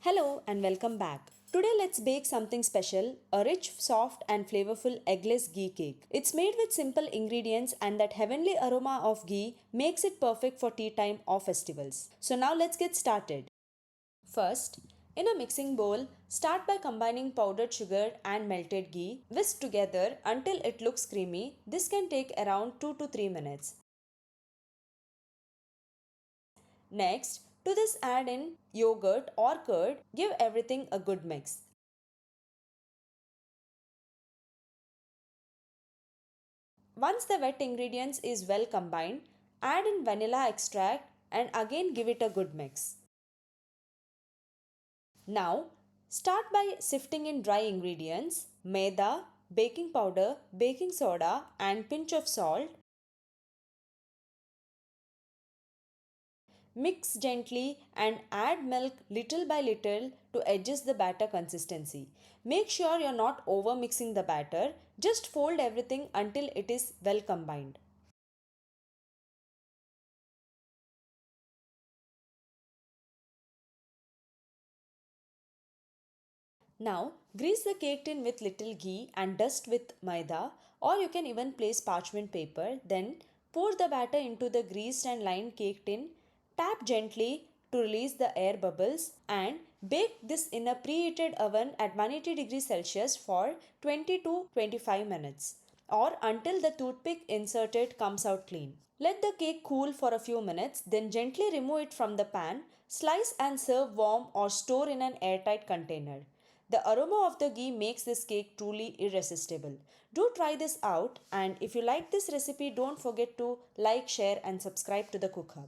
Hello and welcome back. Today let's bake something special, a rich, soft and flavorful eggless ghee cake. It's made with simple ingredients and that heavenly aroma of ghee makes it perfect for tea time or festivals. So now let's get started. First, in a mixing bowl, start by combining powdered sugar and melted ghee. Whisk together until it looks creamy. This can take around 2 to 3 minutes. Next, to this add in yogurt or curd. Give everything a good mix. Once the wet ingredients is well combined, add in vanilla extract and again give it a good mix. Now, start by sifting in dry ingredients, maida, baking powder, baking soda and pinch of salt. Mix gently and add milk little by little to adjust the batter consistency. Make sure you're not over mixing the batter, just fold everything until it is well combined. Now, grease the cake tin with little ghee and dust with maida, or you can even place parchment paper. Then pour the batter into the greased and lined cake tin. Tap gently to release the air bubbles and bake this in a preheated oven at 180 degrees Celsius for 20 to 25 minutes or until the toothpick inserted comes out clean. Let the cake cool for a few minutes, then gently remove it from the pan, slice and serve warm or store in an airtight container. The aroma of the ghee makes this cake truly irresistible. Do try this out, and if you like this recipe, don't forget to like, share and subscribe to the CookHub.